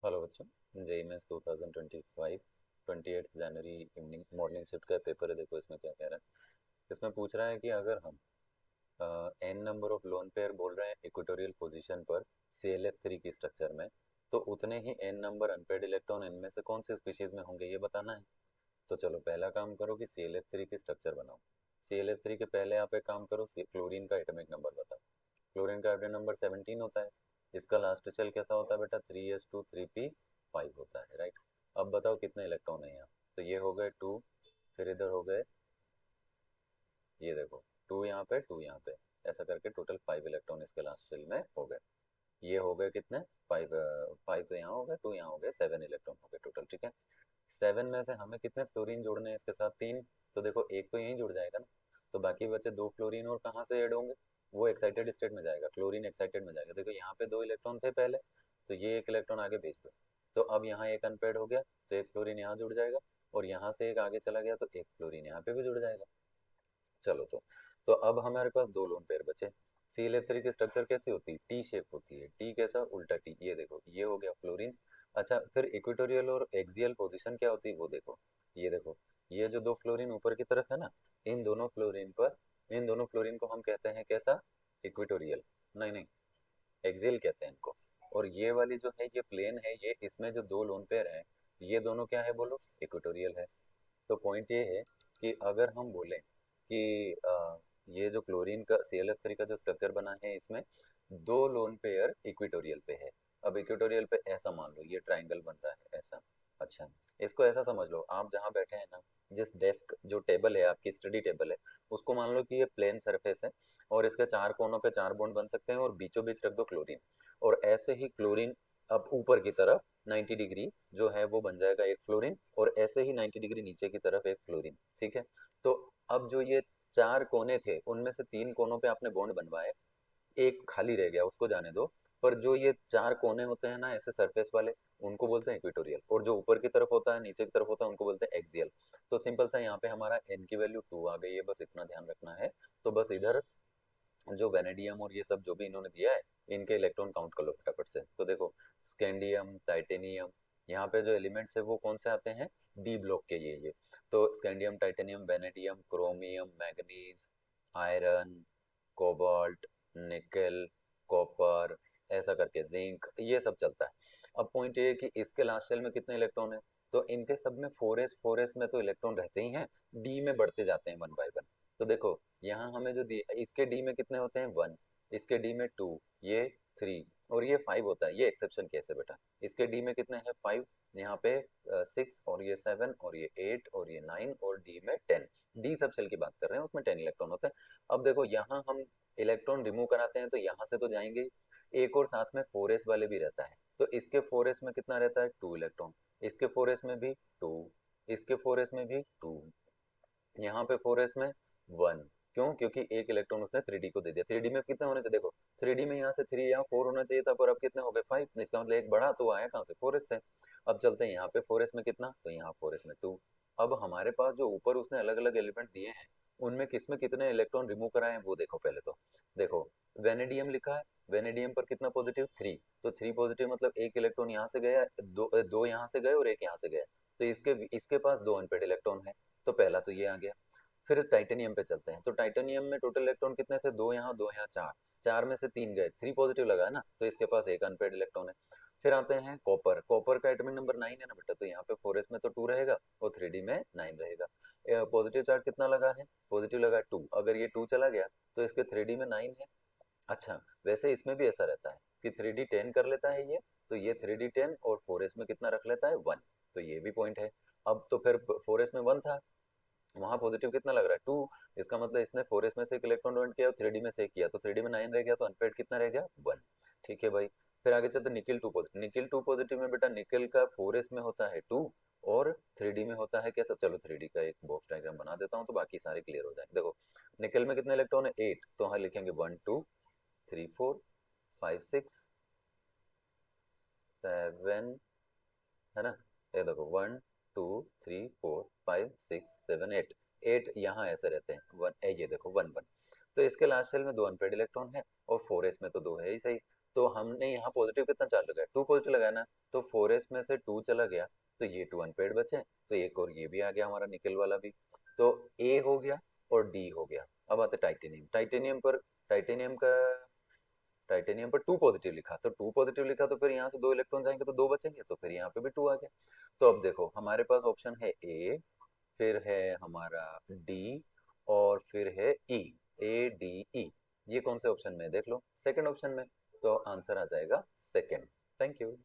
Hello बच्चों। JEE mains 2025 28 जनवरी evening morning shift का paper है। देखो इसमें क्या कह रहा है। इसमें पूछ रहा है कि अगर हम n number of lone pair बोल रहे हैं इक्वेटोरियल पोजीशन पर ClF3 की स्ट्रक्चर में, तो उतने ही एन नंबर अनपेड इलेक्ट्रॉन इनमें से कौन से स्पीशीज में होंगे ये बताना है। तो चलो पहला काम करो कि ClF3 की स्ट्रक्चर बनाओ। ClF3 के पहले आप एक काम करो, क्लोरीन का एटॉमिक नंबर बताओ। क्लोरीन का एटॉमिक नंबर 17 होता है। इसका लास्ट शेल कैसा होता है बेटा, 3s2 3p5 होता है, राइट। अब बताओ कितने इलेक्ट्रॉन है यहाँ। तो ये हो गए 2, फिर इधर हो गए, ये देखो 2 यहाँ पे 2 यहाँ पे, ऐसा करके टोटल 5 इलेक्ट्रॉन इसके लास्ट शेल में हो गए। ये हो गए कितने, 5। 5 तो यहाँ हो गए, 2 यहाँ हो गए, 7 इलेक्ट्रॉन हो गए टोटल, ठीक है। 7 में से हमें कितने फ्लोरीन जोड़ने हैं इसके साथ, 3। तो देखो एक तो यहीं जुड़ जाएगा ना, तो बाकी बचे 2 फ्लोरीन, और कहाँ से ऐड होंगे, वो एक्साइटेड स्टेट में जाएगा, क्लोरीन एक्साइटेड में जाएगा। देखो यहाँ पे 2 इलेक्ट्रॉन थे पहले, तो ये एक इलेक्ट्रॉन आगे भेज दो। तो अब यहाँ एक अनपेड हो गया, तो एक फ्लोरीन यहाँ जुड़ जाएगा, और यहाँ से एक आगे चला गया तो एक फ्लोरीन यहाँ पे भी जुड़ जाएगा। चलो तो अब हमारे पास 2 लोन पेयर बचे। ClF3 की स्ट्रक्चर कैसी होती है, टी शेप होती है। टी कैसा, उल्टा टी, ये देखो ये हो गया फ्लोरीन। अच्छा, फिर इक्वेटोरियल और एक्सियल पोजीशन क्या होती है वो देखो। ये देखो, ये जो 2 फ्लोरीन ऊपर की तरफ है ना, इन दोनों फ्लोरीन पर, इन दोनों फ्लोरीन को हम कहते हैं कैसा, इक्वेटोरियल। नहीं नहीं, एक्सियल कहते हैं इनको। और ये वाली जो है ये प्लेन है, ये इसमें जो 2 लोन पेयर है, ये दोनों क्या है बोलो, इक्वेटोरियल है। तो पॉइंट ये है कि अगर हम बोलें कि ये जो क्लोरीन का ClF3 का जो स्ट्रक्चर बना है, इसमें 2 लोन पेयर इक्वेटोरियल पे है। अब इक्वेटोरियल पे ऐसा मान लो ये ट्राइंगल बन रहा है ऐसा। अच्छा, इसको ऐसा समझ लो, आप जहाँ बैठे हैं ना, जिस डेस्क जो टेबल है आपकी स्टडी टेबल है, उसको मान लो कि ये प्लेन सरफेस है, और इसके 4 कोनों पे 4 बॉन्ड बन सकते हैं, और बीचों बीच रख दो क्लोरीन। और ऐसे ही क्लोरीन अब ऊपर की तरफ 90 डिग्री जो है वो बन जाएगा एक फ्लोरीन, और ऐसे ही 90 डिग्री नीचे की तरफ एक फ्लोरीन, ठीक है। तो अब जो ये 4 कोने थे, उनमें से 3 कोनों पे आपने बॉन्ड बनवाए, एक खाली रह गया उसको जाने दो। पर जो ये 4 कोने होते हैं ना ऐसे सरफेस वाले, उनको बोलते हैं इक्वेटोरियल, और जो ऊपर की तरफ होता है नीचे की तरफ होता है उनको बोलते हैं एक्सियल। तो सिंपल सा यहाँ पे हमारा एन की वैल्यू 2 आ गई है, बस इतना ध्यान रखना है। तो बस इधर जो वेनेडियम और ये सब जो भी इन्होंने दिया है, इनके इलेक्ट्रॉन काउंट कर लो फटाफट से। तो देखो, स्कैंडियम, टाइटेनियम, यहाँ पे जो एलिमेंट्स है वो कौन से आते हैं, डी ब्लॉक के ये। तो scandium, titanium, vanadium, chromium, manganese, iron, cobalt, निकल, कॉपर, ऐसा करके जिंक, ये सब चलता है। अब पॉइंट ये है कि इसके लास्ट शेल में कितने इलेक्ट्रॉन है, तो इनके सब में 4s में तो इलेक्ट्रॉन रहते ही हैं, डी में बढ़ते जाते हैं 1 बाय 1। तो देखो यहाँ हमें जो दिए, इसके डी में कितने होते हैं 1, इसके डी में 2, ये 3, और ये 5 होता है, ये एक्सेप्शन केस है बेटा। इसके डी में कितने हैं 5, यहाँ पे 6, और ये 7, और ये 8, और ये 9, और डी में 10। डी सब सेल की बात कर रहे हैं, उसमें 10 इलेक्ट्रॉन होते हैं। अब देखो यहाँ हम इलेक्ट्रॉन रिमूव कराते हैं तो यहाँ से तो जाएंगे, एक और साथ में 4s वाले भी रहता है। तो इसके 4s में कितना रहता है 2 इलेक्ट्रॉन, इसके 4s में भी 2, इसके 4s में भी 2, यहाँ पे 4s में 1। क्यों, क्योंकि एक इलेक्ट्रॉन उसने 3d को दे दिया। 3d में कितने होने चाहिए, देखो 3d में यहाँ से 3, यहाँ 4 होना चाहिए था, पर अब कितने हो गए 5। इसका मतलब एक बढ़ा तो आया कहाँ से, 4s से। अब चलते हैं यहाँ पे 4s में कितना, तो यहाँ 4s में 2। अब हमारे पास जो ऊपर उसने अलग अलग एलिमेंट दिए हैं, उनमें किसमें कितने इलेक्ट्रॉन रिमूव कराए हैं वो देखो पहले तो। देखो वेनेडियम लिखा है, वेनेडियम पर कितना पॉजिटिव 3, तो 3 पॉजिटिव मतलब एक इलेक्ट्रॉन यहाँ से गया, दो यहाँ से गए और एक यहाँ से गया। तो इसके पास 2 अनपेड इलेक्ट्रॉन है, तो पहला तो ये आ गया। फिर टाइटेनियम पे चलते हैं, तो टाइटेनियम में टोटल इलेक्ट्रॉन कितने थे, 2 यहाँ 2 यहाँ 4, 4 में से 3 गए, 3 पॉजिटिव लगा है ना, तो इसके पास एक अनपेड इलेक्ट्रॉन है। फिर आते हैं कॉपर, कॉपर का एटॉमिक नंबर 9 है ना बेटा, तो यहाँ पे 4s में तो 2 रहेगा, और 3d में 9 रहेगा। पॉजिटिव चार्ज कितना लगा है, पॉजिटिव लगा 2, अगर ये 2 चला गया तो इसके 3d में 9 है। अच्छा, वैसे इसमें भी ऐसा रहता है कि 3d 10 कर लेता है ये, तो ये 3d 10 और 4s में कितना रख लेता है 1। तो ये भी पॉइंट है। अब तो फिर 4s में 1 था, वहां पॉजिटिव कितना लग रहा है 2, इसका मतलब इसने 4s में से एक इलेक्ट्रॉन डोनेट किया और 3d में से एक किया, तो 3d में 9 रह गया, तो अनपेड कितना रह गया 1। ठीक है भाई। फिर आगे चलते निकल 2 पॉजिटिव, निकल 2 पॉजिटिव में बेटा निकल का 4s में होता है 2, और 3d में होता है कैसा, चलो 3d का एक बॉक्स डायग्राम बना देता हूँ तो बाकी सारे क्लियर हो जाएंगे। देखो निकल में कितने इलेक्ट्रॉन है 8, तो हाँ लिखेंगे 1 2 3 4 5 6 7, है ना। ये देखो 1 2 3 4 5 6 7 8, 8 यहाँ ऐसे रहते हैं 1, ये देखो 1 1। तो इसके लास्ट सेल में 2 अनपेड इलेक्ट्रॉन है, और 4s में तो 2 है ही सही। तो हमने यहाँ पॉजिटिव कितना चार्ज लगाया, 2 पॉजिटिव लगाया ना, तो 4s में से 2 चला गया, तो ये 2 अनपेड बचे, तो एक और ये भी आ गया हमारा निकल वाला भी। तो ए हो गया और डी हो गया। अब आते टाइटेनियम। टाइटेनियम का टाइटेनियम पर 2 पॉजिटिव लिखा, तो 2 पॉजिटिव लिखा तो फिर यहाँ से 2 इलेक्ट्रॉन जाएंगे तो 2 बचेंगे, तो फिर यहाँ पे भी 2 आ गया। तो अब देखो हमारे पास ऑप्शन है ए, फिर है हमारा डी, और फिर है ई। ए डी ई, ये कौन से ऑप्शन में है देख लो, सेकंड ऑप्शन में। तो आंसर आ जाएगा सेकंड। Thank you.